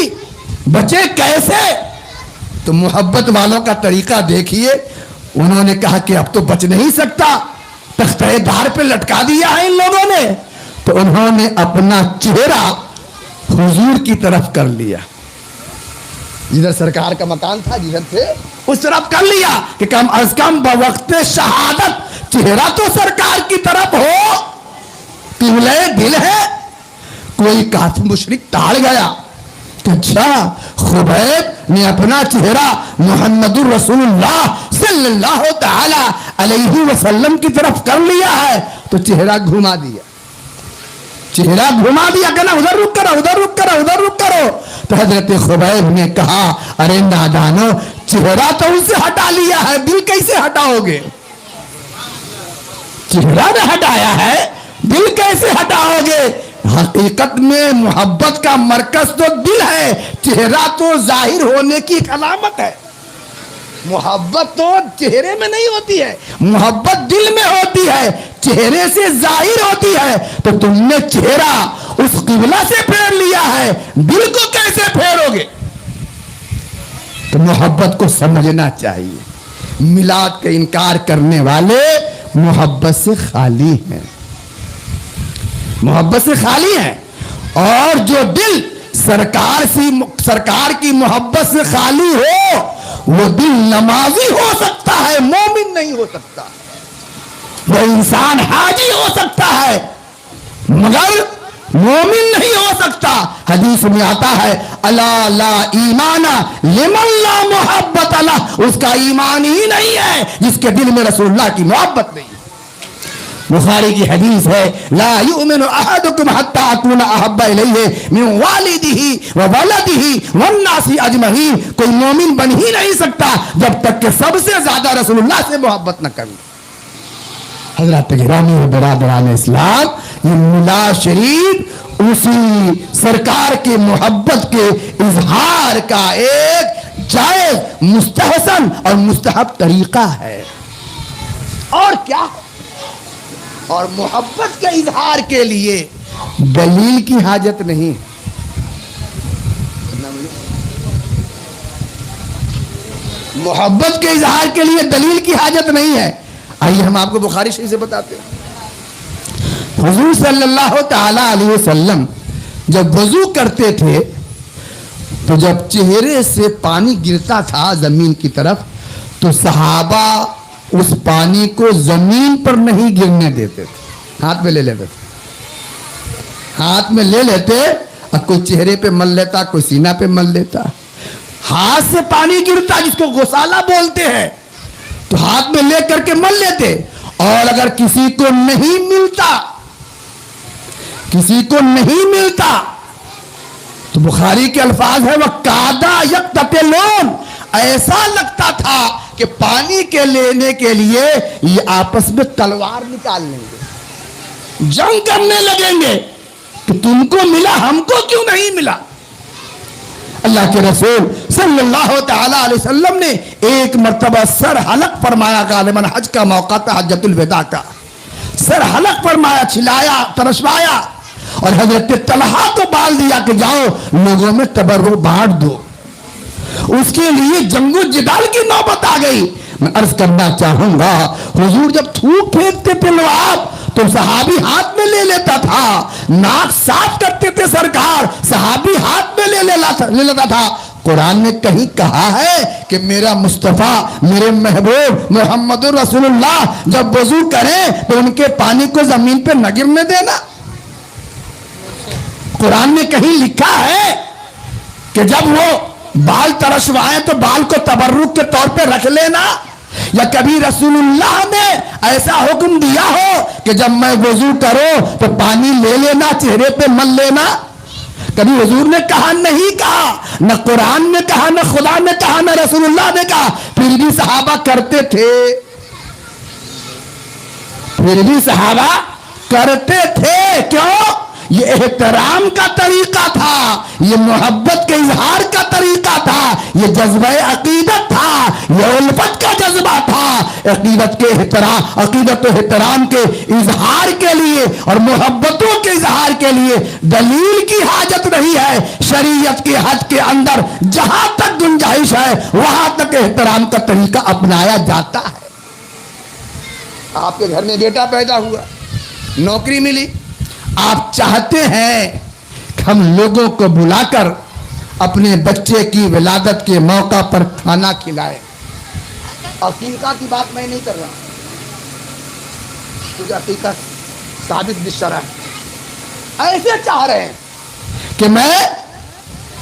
بچے کیسے؟ تو محبت والوں کا طریقہ دیکھیے، انہوں نے کہا کہ اب تو بچ نہیں سکتا، تختہ دار پہ لٹکا دیا ہے ان لوگوں نے، تو انہوں نے اپنا چہرہ حضور کی طرف کر لیا، جدھر سرکار کا مکان تھا جدھر تھے اس طرف کر لیا کہ کم از کم بوقت شہادت چہرہ تو سرکار کی طرف ہو، قبلہ دل ہے۔ کوئی کافر مشرک ٹال گیا کہ اچھا خبیب نے اپنا چہرہ محمد الرسول اللہ صلی اللہ تعالی علیہ وسلم کی طرف کر لیا ہے، تو چہرہ گھما دیا، چہرہ گھما دیا، کہنا ادھر رک کرو، ادھر رک کرو، ادھر رک کرو۔ تو حضرت خبیب نے کہا ارے نادانو، چہرہ تو ان سے ہٹا لیا ہے، دل کیسے ہٹاؤ گے؟ چہرہ نے ہٹایا ہے، دل کیسے ہٹاؤ گے؟ حقیقت میں محبت کا مرکز تو دل ہے، چہرہ تو ظاہر ہونے کی ایک علامت ہے۔ محبت تو چہرے میں نہیں ہوتی ہے، محبت دل میں ہوتی ہے، چہرے سے ظاہر ہوتی ہے۔ تو تم نے چہرہ اس قبلہ سے پھیر لیا ہے، دل کو کیسے پھیرو گے؟ تو محبت کو سمجھنا چاہیے۔ میلاد کا انکار کرنے والے محبت سے خالی ہیں، محبت سے خالی ہیں، اور جو دل سرکار کی محبت سے خالی ہو وہ دل نمازی ہو سکتا ہے، مومن نہیں ہو سکتا، وہ انسان حاجی ہو سکتا ہے مگر مومن نہیں ہو سکتا۔ حدیث میں آتا ہے الا لا ایمان لمن لا محبت له، اس کا ایمان ہی نہیں ہے جس کے دل میں رسول اللہ کی محبت نہیں ہے۔ بخاری کی حدیث ہے لا یؤمن احدکم حتی اکون احب الیہ من والدہ وولدہ والناس اجمعین، کوئی مومن بن ہی نہیں سکتا جب تک کہ سب سے زیادہ رسول اللہ سے محبت نہ کرے۔ حضرات گرامی و برادران اسلام، یہ میلاد شریف اسی سرکار کی محبت کے اظہار کا ایک جائز، مستحسن اور مستحب طریقہ ہے، اور کیا؟ اور محبت کے اظہار کے لیے دلیل کی حاجت نہیں، محبت کے اظہار کے لیے دلیل کی حاجت نہیں ہے۔ آئیے ہم آپ کو بخاری شریف سے بتاتے ہیں، حضور صلی اللہ تعالی علیہ وسلم جب وضو کرتے تھے تو جب چہرے سے پانی گرتا تھا زمین کی طرف تو صحابہ اس پانی کو زمین پر نہیں گرنے دیتے تھے، ہاتھ میں لے لیتے تھے، ہاتھ میں لے لیتے، اب کوئی چہرے پہ مل لیتا، کوئی سینہ پہ مل لیتا، ہاتھ سے پانی گرتا جس کو غسالہ بولتے ہیں تو ہاتھ میں لے کر کے مل لیتے، اور اگر کسی کو نہیں ملتا، کسی کو نہیں ملتا تو بخاری کے الفاظ ہے وَقَادَا يَقْتَتِلُونَ، ایسا لگتا تھا کہ پانی کے لینے کے لیے یہ آپس میں تلوار نکال لیں گے، جنگ کرنے لگیں گے کہ تم کو ملا ہم کو کیوں نہیں ملا۔ اللہ کے رسول صلی اللہ تعالی علیہ وسلم نے ایک مرتبہ سر حلق فرمایا، غالباً حج کا موقع تھا، حجۃ الوداع کا، سر حلق فرمایا، چھلایا، ترشوایا، اور حضرت طلحہ کو بال دیا کہ جاؤ لوگوں میں تبرک بانٹ دو۔ اس کے لیے جنگ و جدال کی نوبت آ گئی۔ میں عرض کرنا چاہوں گا حضور جب تھوک پھینکتے تھے لوگ تو صحابی ہاتھ میں لے لیتا تھا، ناک صاف کرتے تھے سرکار، صحابی ہاتھ میں لے لیتا تھا۔ قرآن نے کہیں کہا ہے کہ میرا مصطفیٰ، میرے محبوب محمد رسول اللہ جب وضو کریں تو ان کے پانی کو زمین پہ نہ گرنے دینا؟ قرآن نے کہیں لکھا ہے کہ جب وہ بال ترشوائیں تو بال کو تبرک کے طور پہ رکھ لینا؟ یا کبھی رسول اللہ نے ایسا حکم دیا ہو کہ جب میں وضو کروں تو پانی لے لینا، چہرے پہ مل لینا؟ کبھی حضور نے کہا؟ نہیں کہا، نہ قرآن نے کہا، نہ خدا نے کہا، نہ رسول اللہ نے کہا، پھر بھی صحابہ کرتے تھے، پھر بھی صحابہ کرتے تھے۔ کیوں؟ یہ احترام کا طریقہ تھا، یہ محبت کے اظہار کا طریقہ تھا، یہ جذبہ عقیدت تھا، یہ الفت کا جذبہ تھا۔ عقیدت و احترام کے اظہار کے لیے اور محبتوں کے اظہار کے لیے دلیل کی حاجت نہیں ہے۔ شریعت کے حد کے اندر جہاں تک گنجائش ہے وہاں تک احترام کا طریقہ اپنایا جاتا ہے۔ آپ کے گھر میں بیٹا پیدا ہوا، نوکری ملی، آپ چاہتے ہیں کہ ہم لوگوں کو بلا کر اپنے بچے کی ولادت کے موقع پر کھانا کھلائیں۔ عقیقہ کی بات میں نہیں کر رہا، کیونکہ عقیقہ ثابت بالشرع ہے۔ ایسے چاہ رہے ہیں کہ میں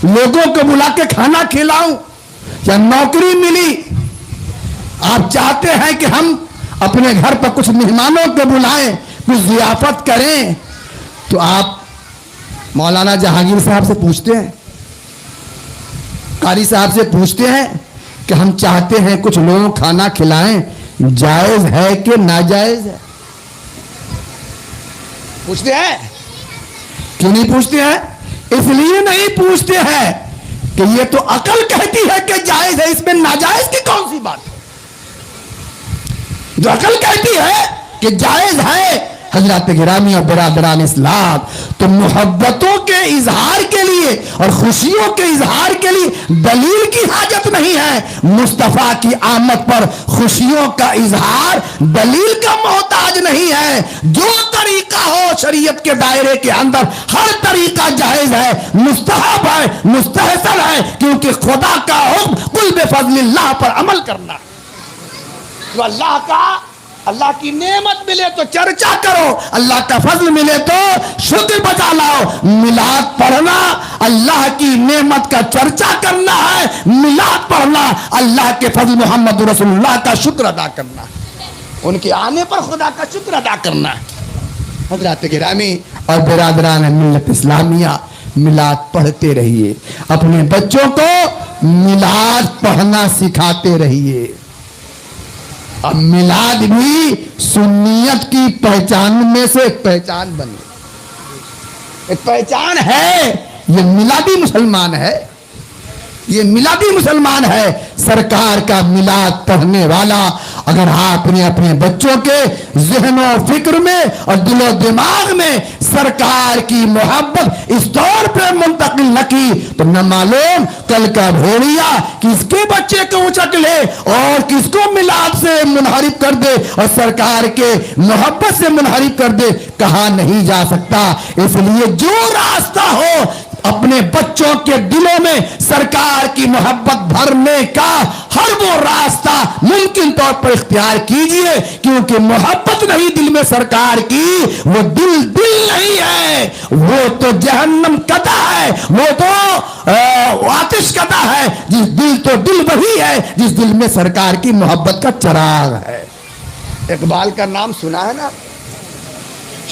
لوگوں کو بلا کے کھانا کھلاؤں، یا نوکری ملی، آپ چاہتے ہیں کہ ہم اپنے گھر پر کچھ مہمانوں کو بلائیں، کچھ ضیافت کریں، تو آپ مولانا جہانگیر صاحب سے پوچھتے ہیں، قاری صاحب سے پوچھتے ہیں کہ ہم چاہتے ہیں کچھ لوگوں کو کھانا کھلائیں، جائز ہے کہ ناجائز ہے؟ پوچھتے ہیں؟ کیوں نہیں پوچھتے ہیں؟ اس لیے نہیں پوچھتے ہیں کہ یہ تو عقل کہتی ہے کہ جائز ہے، اس میں ناجائز کی کون سی بات ہے؟ جو عقل کہتی ہے کہ جائز ہے۔ حضرات گرامی اور برادران اسلام، تو محبتوں کے اظہار کے لیے اور خوشیوں کے اظہار کے لیے دلیل کی حاجت نہیں ہے۔ مصطفیٰ کی آمد پر خوشیوں کا اظہار دلیل کا محتاج نہیں ہے۔ جو طریقہ ہو شریعت کے دائرے کے اندر، ہر طریقہ جائز ہے، مستحب ہے، مستحسن ہے، کیونکہ خدا کا حکم قل بفضل اللہ پر عمل کرنا۔ تو اللہ کی نعمت ملے تو چرچا کرو، اللہ کا فضل ملے تو شکر بجا لاؤ۔ میلاد پڑھنا اللہ کی نعمت کا چرچا کرنا ہے، میلاد پڑھنا اللہ کے فضل محمد رسول اللہ کا شکر ادا کرنا، ان کے آنے پر خدا کا شکر ادا کرنا ہے۔ حضرات گرامی اور برادران ملت اسلامیہ، میلاد پڑھتے رہیے، اپنے بچوں کو میلاد پڑھنا سکھاتے رہیے۔ اب میلاد بھی سنیت کی پہچان میں سے ایک پہچان بن گئی، ایک پہچان ہے، یہ میلادی مسلمان ہے، یہ میلادی مسلمان ہے۔ سرکار کا میلاد پڑھنے والا اگر آپ نے اپنے بچوں کے ذہن و فکر میں اور دل و دماغ میں سرکار کی محبت اس طور پہ منتقل نہ کی تو نہ معلوم کل کا بھوڑیا کس کے بچے کو اچک لے اور کس کو میلاد سے منحرف کر دے اور سرکار کے محبت سے منحرف کر دے، کہا نہیں جا سکتا۔ اس لیے جو راستہ ہو اپنے بچوں کے دلوں میں سرکار کی محبت بھرنے کا ہر وہ راستہ ممکن طور پر اختیار کیجئے، کیونکہ محبت نہیں دل میں سرکار کی، وہ دل نہیں ہے، وہ تو جہنم کتا ہے، وہ تو آتش کتا ہے۔ جس دل تو دل وہی ہے جس دل میں سرکار کی محبت کا چراغ ہے۔ اقبال کا نام سنا ہے نا؟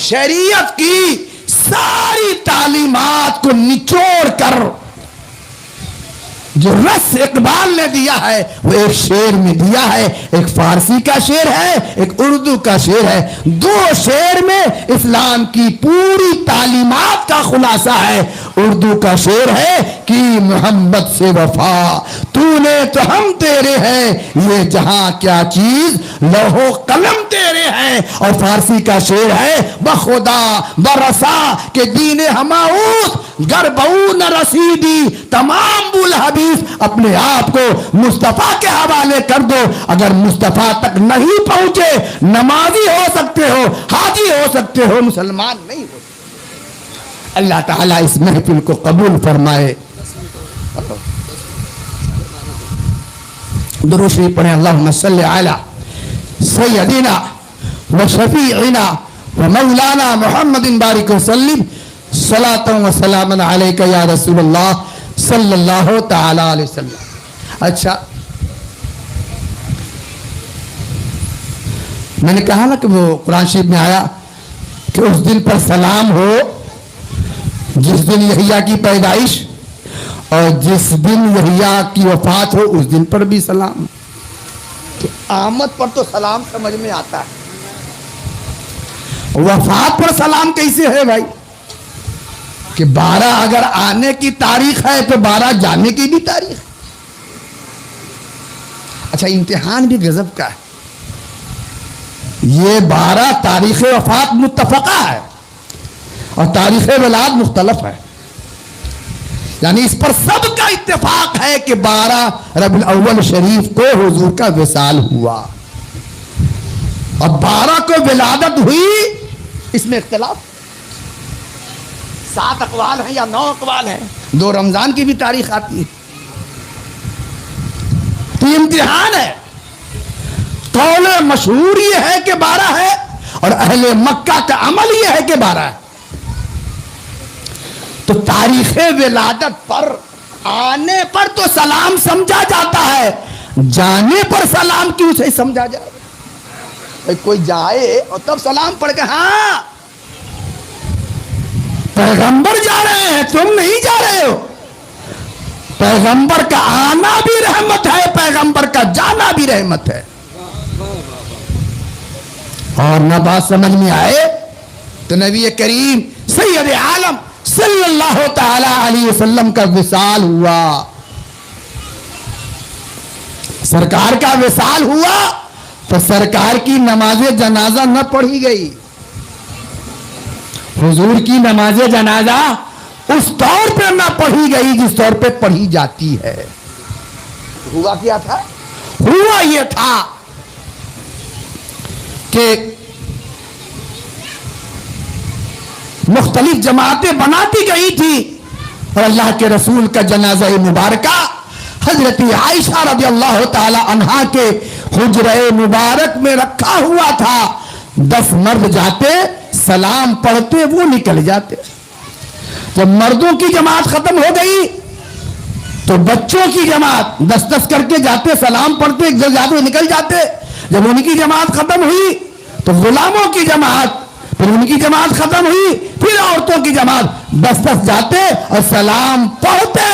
شریعت کی ساری تعلیمات کو نچوڑ کر جو رس اقبال نے دیا ہے وہ ایک شعر میں دیا ہے، ایک فارسی کا شعر ہے، ایک اردو کا شعر ہے۔ دو شعر میں اسلام کی پوری تعلیمات کا خلاصہ ہے۔ اردو کا شعر ہے کہ محمد سے وفا تو نے تو ہم تیرے ہیں، یہ جہاں کیا چیز لوح و قلم تیرے ہیں، اور فارسی کا شعر ہے بخدا برسا کہ دین ہماؤت گر بہو نہ رسیدی تمام بول حدیث اپنے آپ کو مصطفیٰ کے حوالے کر دو. اگر مصطفیٰ تک نہیں پہنچے نمازی ہو سکتے ہو, حاجی ہو سکتے ہو, مسلمان نہیں ہو. اللہ تعالیٰ اس محفل کو قبول فرمائے. درود شریف پڑھیں. اللہم صلی علی سیدنا و شفیعنا و مولانا محمد بارک وسلم صلاۃ و سلام علیک یا رسول اللہ صلی اللہ تعالی علیہ وسلم. اچھا, میں نے کہا نا کہ وہ قرآن شریف میں آیا کہ اس دن پر سلام ہو جس دن یحییٰ کی پیدائش, اور جس دن یحییٰ کی وفات ہو اس دن پر بھی سلام. تو آمد پر تو سلام سمجھ میں آتا ہے, وفات پر سلام کیسے ہے بھائی؟ کہ 12 اگر آنے کی تاریخ ہے تو 12 جانے کی بھی تاریخ. اچھا, امتحان بھی غضب کا ہے. یہ 12 تاریخ وفات متفقہ ہے اور تاریخ ولادت مختلف ہے. یعنی اس پر سب کا اتفاق ہے کہ 12 ربیع الاول شریف کو حضور کا وصال ہوا, اور 12 کو ولادت ہوئی. اس میں اختلاف 7 اقوال ہیں یا 9 اقوال ہیں. 2 رمضان کی بھی تاریخ آتی ہے. تو یہ امتحان ہے. قول مشہور یہ ہے کہ 12 ہے, اور اہل مکہ کا عمل یہ ہے کہ 12 ہے. تو تاریخ ولادت پر آنے پر تو سلام سمجھا جاتا ہے, جانے پر سلام کیوں سے سمجھا جائے؟ کوئی جائے اور تب سلام پڑھ کے, ہاں پیغمبر جا رہے ہیں تم نہیں جا رہے ہو. پیغمبر کا آنا بھی رحمت ہے, پیغمبر کا جانا بھی رحمت ہے. اور نہ بات سمجھ میں آئے تو نبی کریم سید عالم صلی اللہ تعالی علیہ وسلم کا وصال ہوا. سرکار کا وصال ہوا تو سرکار کی نماز جنازہ نہ پڑھی گئی. حضور کی نماز جنازہ اس طور پہ نہ پڑھی گئی جس طور پہ پڑھی جاتی ہے. ہوا کیا تھا؟ ہوا یہ تھا کہ مختلف جماعتیں بناتی گئی تھی, اور اللہ کے رسول کا جنازہ مبارکہ حضرت عائشہ رضی اللہ تعالی عنہا کے حجرہ مبارک میں رکھا ہوا تھا. 10 مرد جاتے, سلام پڑھتے, وہ نکل جاتے. جب مردوں کی جماعت ختم ہو گئی تو بچوں کی جماعت 10 کر کے جاتے, سلام پڑھتے, ایک جگہ جاتے, نکل جاتے. جب ان کی جماعت ختم ہوئی تو غلاموں کی جماعت, پھر ان کی جماعت ختم ہوئی, پھر عورتوں کی جماعت 10 جاتے اور سلام پڑھتے.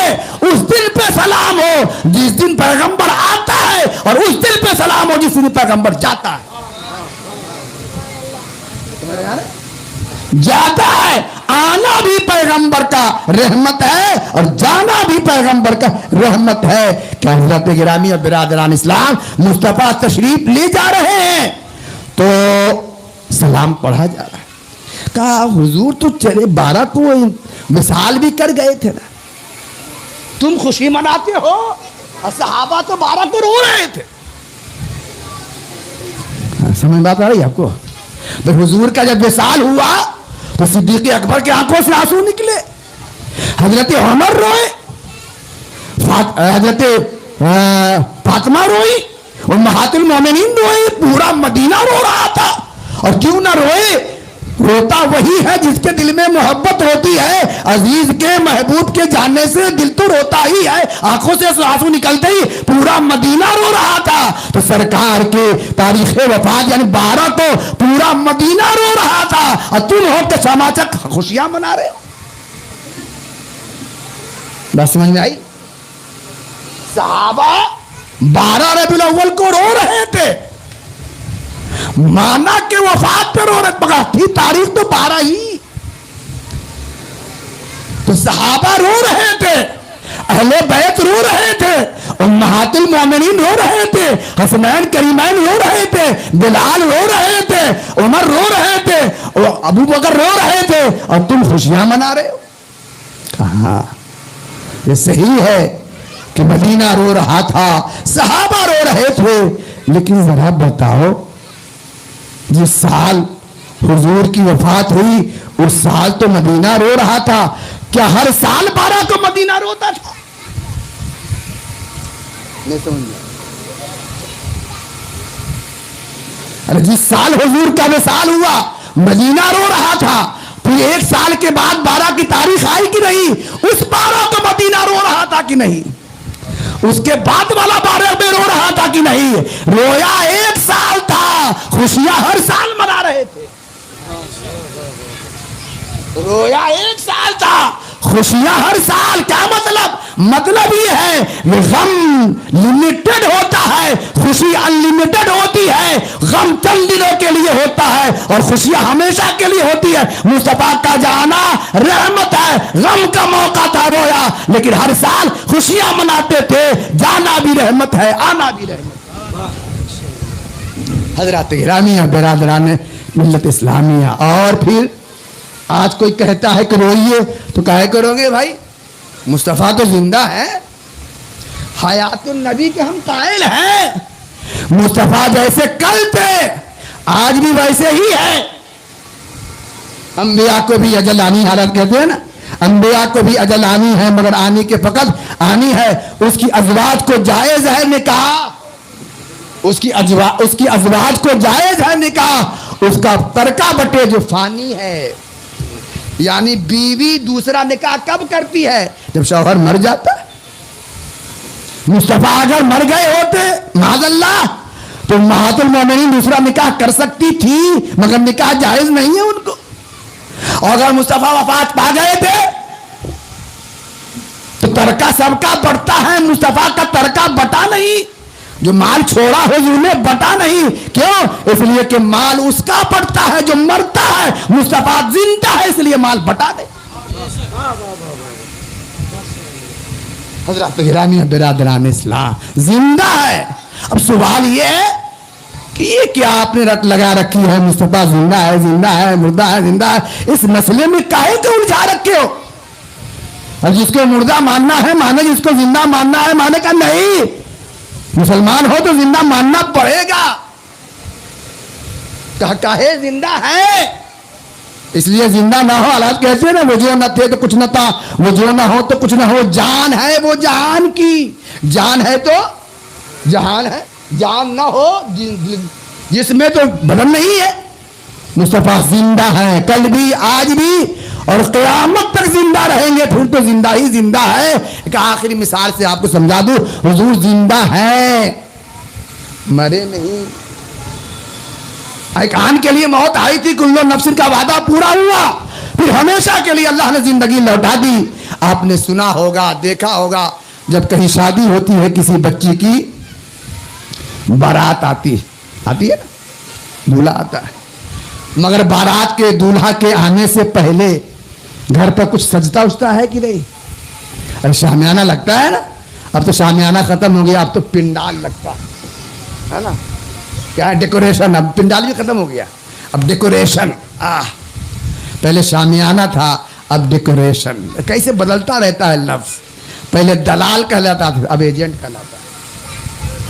اس دن پہ سلام ہو جس دن پیغمبر آتا ہے, اور اس دن پہ سلام ہو جس دن پیغمبر جاتا ہے. جاتا ہے, آنا بھی پیغمبر کا رحمت ہے اور جانا بھی پیغمبر کا رحمت ہے. کہ حضرت گرامی اور برادران اسلام مصطفیٰ تشریف لے جا رہے ہیں تو سلام پڑھا جا رہا ہے. کہا حضور تو چلے 12 کو مثال بھی کر گئے تھے نا, تم خوشی مناتے ہو, اور صحابہ تو 12 کو رو رہے تھے. سمجھ بات آ رہی ہے آپ کو؟ تو حضور کا جب وصال ہوا تو صدیق اکبر کی آنکھوں سے آنسو نکلے, حضرت عمر روئے, حضرت فاطمہ روئی, امہات المومنین روئی, پورا مدینہ رو رہا تھا. اور کیوں نہ روئے؟ روتا وہی ہے جس کے دل میں محبت ہوتی ہے. عزیز کے محبوب کے جانے سے دل تو روتا ہی ہے, آنکھوں سے آنسو نکلتے ہی پورا مدینہ رو رہا تھا. تو سرکار کے تاریخ وفات یعنی 12 کو پورا مدینہ رو رہا تھا, اور تم ہو کے سماچک خوشیاں منا رہے ہو. بس سمجھ میں آئی؟ صحابہ 12 ربیع الاول کو رو رہے تھے, مانا کہ وفات پہ رو رہے, مگر تھی تاریخ تو 12 ہی. تو صحابہ رو رہے تھے, اہل بیت رو رہے تھے, امہات المومنین رو رہے تھے, حسنین کریمین رو رہے تھے, بلال رو رہے تھے, عمر رو رہے تھے, ابو بکر رو رہے تھے, اور تم خوشیاں منا رہے ہو. کہاں؟ یہ صحیح ہے کہ مدینہ رو رہا تھا، صحابہ رو رہے تھے، لیکن ذرا بتاؤ جس سال حضور کی وفات ہوئی اس سال تو مدینہ رو رہا تھا، کیا ہر سال 12 کو مدینہ روتا تھا؟ نہیں سمجھ، ارے جس سال حضور کا وصال ہوا مدینہ رو رہا تھا، پھر ایک سال کے بعد 12 کی تاریخ آئی کہ نہیں؟ اس 12 کو مدینہ رو رہا تھا کہ نہیں؟ اس کے بعد والا 12 میں رو رہا تھا کہ نہیں؟ رویا ایک سال تھا، خوشیاں ہر سال منا رہے تھے۔ رویا ایک سال تھا، خوشیاں ہر سال۔ کیا مطلب؟ مطلب یہ ہے کہ غم لمیٹڈ ہوتا ہے، خوشی انلمیٹڈ ہوتی ہے۔ غم چند دنوں کے لیے ہوتا ہے اور خوشیاں ہمیشہ کے لیے ہوتی ہے۔ مصطفیٰ کا جانا رحمت ہے، غم کا موقع تھا رویا، لیکن ہر سال خوشیاں مناتے تھے۔ جانا بھی رحمت ہے، آنا بھی رحمت ہے۔ حضرات گرامیہ، برادران ملت اسلامیہ، اور پھر آج کوئی کہتا ہے کہ روئیے تو کہے کرو گے بھائی؟ مصطفیٰ تو زندہ ہے، حیات النبی کے ہم قائل ہیں۔ مصطفیٰ جیسے کل تھے آج بھی ویسے ہی ہے۔ انبیاء کو بھی اجل آنی حالت کہتے ہیں نا، انبیاء کو بھی اجل آنی ہے، مگر آنی کے فقط آنی ہے۔ اس کی ازواج کو جائز ہے نکاح، اس کی ازواج کو جائز ہے نکاح، اس کا ترکہ بٹے جو فانی ہے۔ یعنی بیوی دوسرا نکاح کب کرتی ہے؟ جب شوہر مر جاتا ہے۔ مصطفیٰ اگر مر گئے ہوتے معاذ اللہ تو امہات المومنین دوسرا نکاح کر سکتی تھی، مگر نکاح جائز نہیں ہے ان کو۔ اور اگر مصطفیٰ وفات پا گئے تھے تو ترکہ سب کا بٹتا ہے، مصطفیٰ کا ترکہ بٹا نہیں۔ جو مال چھوڑا حضور نے بٹا نہیں، کیوں؟ اس لیے کہ مال اس کا بٹتا ہے جو مرتا ہے، مصطفیٰ زندہ ہے اس لیے مال بٹا دے۔ حضرات گرامی برادران اسلام، زندہ ہے۔ اب سوال یہ ہے کہ یہ کیا آپ نے رٹ لگا رکھی ہے؟ مصطفیٰ زندہ ہے، زندہ ہے، مردہ ہے، زندہ ہے، اس مسئلے میں کاہے کو الجھا رکھے ہو؟ اور جس کو مردہ ماننا ہے مانے، جس کو زندہ ماننا ہے مانے۔ کا نہیں، مسلمان ہو تو زندہ ماننا پڑے گا۔ کہے زندہ ہے اس لیے زندہ نہ ہو، حالات کہتے ہیں نا، وہ جو نہ تھے تو کچھ نہ تھا، وہ جو نہ ہو تو کچھ نہ ہو۔ جان ہے وہ جہان کی، جان ہے تو جہان ہے، جان نہ ہو جس میں تو بدن نہیں ہے۔ مصطفیٰ زندہ ہے، کل بھی آج بھی اور قیامت تک زندہ رہیں گے، پھر تو زندہ ہی زندہ ہے۔ ایک آخری مثال سے آپ کو سمجھا دوں، حضور زندہ ہے، مرے نہیں۔ ایک آن کے لیے موت آئی تھی، کل نفس کا وعدہ پورا ہوا، پھر ہمیشہ کے لیے اللہ نے زندگی لوٹا دی۔ آپ نے سنا ہوگا، دیکھا ہوگا، جب کہیں شادی ہوتی ہے کسی بچی کی، بارات آتی ہے نا، دولہا آتا ہے، مگر بارات کے دولہا کے آنے سے پہلے گھر پر کچھ سجتا اجتا ہے کہ نہیں؟ ارے شامیانہ لگتا ہے نا، اب تو شامیانہ ختم ہو گیا، اب تو پنڈال لگتا ہے نا، کیا ہے ڈیکوریشن، اب پنڈال بھی ختم ہو گیا، اب ڈیکوریشن۔ پہلے شامیانہ تھا، اب ڈیکوریشن۔ کیسے بدلتا رہتا ہے لفظ، پہلے دلال کہلاتا تھا، اب ایجنٹ کہلاتا ہے،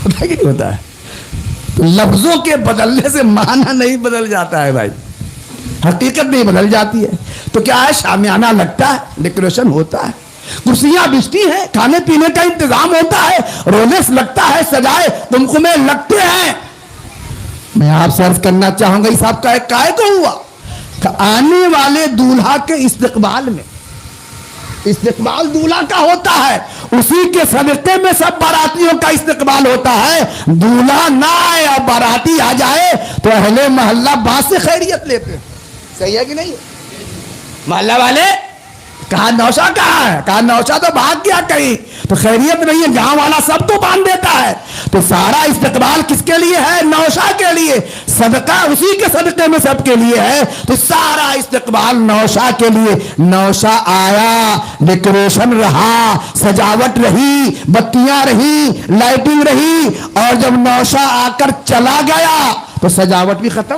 ہوتا ہے کہ نہیں ہوتا ہے؟ تو لفظوں کے بدلنے سے معنی نہیں بدل جاتا ہے بھائی، حقیقت نہیں بدل جاتی ہے۔ تو کیا ہے، شامیانہ لگتا ہے، ڈیکوریشن ہوتا ہے، کرسیاں بچتی ہیں، کھانے پینے کا انتظام ہوتا ہے، رولکس لگتا ہے، سجائے قمقمے لگتے ہیں۔ میں آپ سے عرض کرنا چاہوں گا، اس آپ کا ایک کائے کو ہوا کہ آنے والے دولہا کے استقبال میں، استقبال دولہا کا ہوتا ہے، اسی کے صدقے میں سب باراتیوں کا استقبال ہوتا ہے۔ دولہا نہ آئے اور باراتی آ جائے تو اہل محلہ بات سے خیریت لیتے ہیں۔ صحیح ہے کہ نہیں؟ محلہ والے کہا نوشا کہاں ہے، کہا نوشا تو بھاگ گیا کہیں، تو خیریت نہیں ہے، گاؤں والا سب تو باندھ دیتا ہے۔ تو سارا استقبال کس کے لیے ہے؟ نوشا کے لیے، صدقہ اسی کے صدقے میں سب کے لیے ہے، تو سارا استقبال نوشا کے لیے۔ نوشا آیا، ڈیکوریشن رہا، سجاوٹ رہی، بتیاں رہی، لائٹنگ رہی، اور جب نوشا آ کر چلا گیا تو سجاوٹ بھی ختم،